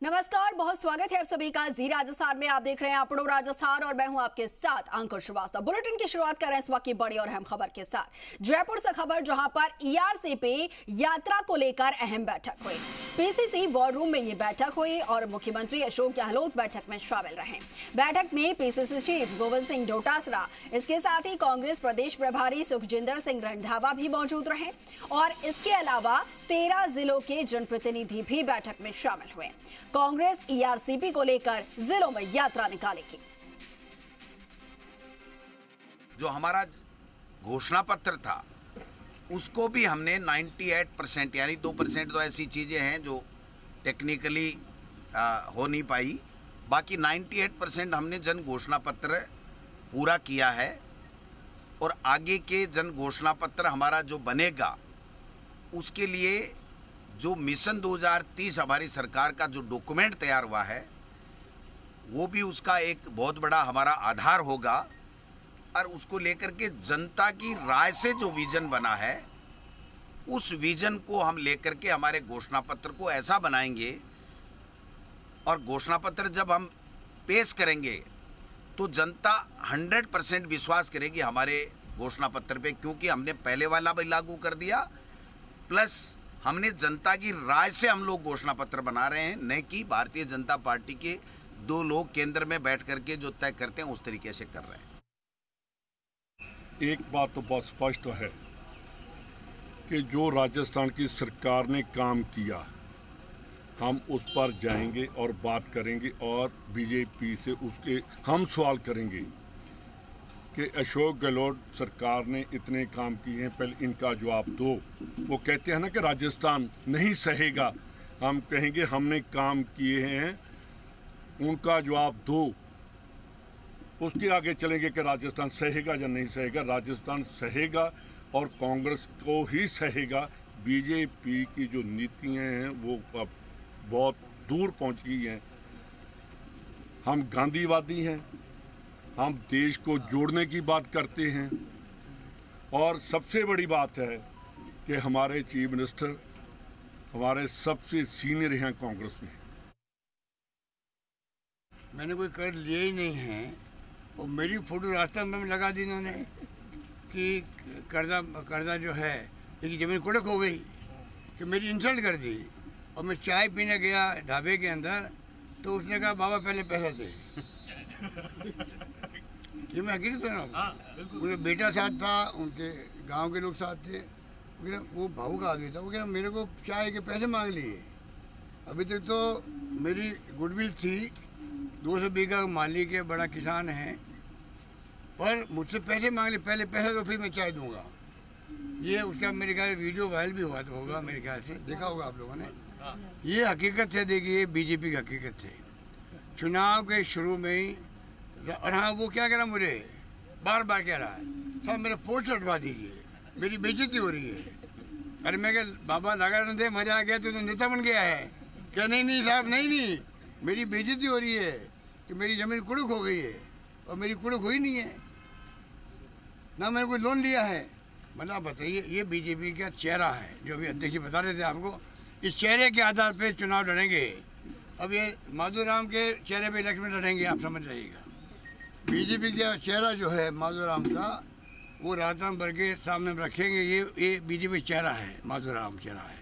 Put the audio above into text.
नमस्कार, बहुत स्वागत है आप सभी का जी राजस्थान में। आप देख रहे हैं अपनो राजस्थान और मैं हूं आपके साथ अंकुर श्रीवास्तव। बुलेटिन की शुरुआत कर रहे हैं इस वक्त की बड़ी और अहम खबर के साथ। जयपुर से खबर, जहां पर ईआरसीपी यात्रा को लेकर अहम बैठक हुई। पीसीसी वॉर रूम में ये बैठक हुई और मुख्यमंत्री अशोक गहलोत बैठक में शामिल रहे। बैठक में पीसीसी चीफ गोविंद सिंह डोटासरा, इसके साथ ही कांग्रेस प्रदेश प्रभारी सुखजिंदर सिंह रंधावा भी मौजूद रहे और इसके अलावा 13 जिलों के जनप्रतिनिधि भी बैठक में शामिल हुए। कांग्रेस ईआरसीपी को लेकर जिलों में यात्रा निकालेगी। जो हमारा घोषणा पत्र था उसको भी हमने 98% यानी 2% तो ऐसी चीजें हैं जो टेक्निकली हो नहीं पाई, बाकी 98% हमने जन घोषणा पत्र पूरा किया है। और आगे के जन घोषणा पत्र हमारा जो बनेगा उसके लिए जो मिशन 2030 हमारी सरकार का जो डॉक्यूमेंट तैयार हुआ है वो भी उसका एक बहुत बड़ा हमारा आधार होगा। और उसको लेकर के जनता की राय से जो विजन बना है उस विजन को हम लेकर के हमारे घोषणा पत्र को ऐसा बनाएंगे। और घोषणा पत्र जब हम पेश करेंगे तो जनता 100% विश्वास करेगी हमारे घोषणा पत्र पे, क्योंकि हमने पहले वाला भी लागू कर दिया, प्लस हमने जनता की राय से हम लोग घोषणा पत्र बना रहे हैं, न कि भारतीय जनता पार्टी के 2 लोग केंद्र में बैठ करके जो तय करते हैं उस तरीके से कर रहे हैं। एक बात तो बहुत स्पष्ट है कि जो राजस्थान की सरकार ने काम किया हम उस पर जाएंगे और बात करेंगे और बीजेपी से उसके हम सवाल करेंगे कि अशोक गहलोत सरकार ने इतने काम किए हैं, पहले इनका जवाब दो। वो कहते हैं ना कि राजस्थान नहीं सहेगा, हम कहेंगे हमने काम किए हैं, उनका जवाब दो। उसके आगे चलेंगे कि राजस्थान सहेगा या नहीं सहेगा। राजस्थान सहेगा और कांग्रेस को ही सहेगा। बीजेपी की जो नीतियां हैं वो अब बहुत दूर पहुंच गई हैं। हम गांधीवादी हैं, हम देश को जोड़ने की बात करते हैं और सबसे बड़ी बात है कि हमारे चीफ मिनिस्टर हमारे सबसे सीनियर हैं कांग्रेस में। मैंने कोई कर लिया ही नहीं है और मेरी फोटो रास्ता में लगा दी इन्होंने कि कर्जा जो है एक जमीन कुड़क हो गई, कि मेरी इंसल्ट कर दी। और मैं चाय पीने गया ढाबे के अंदर तो उसने कहा बाबा पहले पैसे दे। ये मैं हकीकत है ना, उनका बेटा साथ था, उनके गांव के लोग साथ थे। वो भावुक आदमी था, वो कह मेरे को चाय के पैसे मांग लिए। अभी तक तो मेरी गुडविल थी, 200 बीघा मालिक है, बड़ा किसान है, पर मुझसे पैसे मांग लिए। पहले पैसे तो फिर मैं चाय दूंगा। ये उसका मेरे ख्याल वीडियो वायरल भी हुआ तो होगा, मेरे ख्याल से देखा होगा आप लोगों ने। ये हकीकत है, देखिए बीजेपी की हकीकत है। चुनाव के शुरू में ही, और हाँ वो क्या कह रहा मुझे बार बार कह रहा है साहब मेरा पोस्ट हटवा दीजिए, मेरी बेइज्जती हो रही है। अरे मैं क्या बाबा लगा दे मजा आ गया तो नेता बन गया है क्या? नहीं साहब, नहीं मेरी बेइज्जती हो रही है कि मेरी ज़मीन कुड़क हो गई है और मेरी कुड़क हुई नहीं है ना, मैंने कोई लोन लिया है। मतलब बताइए, ये बीजेपी का चेहरा है जो अभी अध्यक्ष जी बता रहे थे आपको। इस चेहरे के आधार पे चुनाव लड़ेंगे। अब ये माधोराम के चेहरे पे इलेक्शन लड़ेंगे, आप समझ जाइएगा। बीजेपी का चेहरा जो है माधोराम का, वो राजस्थान भर के सामने रखेंगे। ये बीजेपी चेहरा है, माधोराम चेहरा है।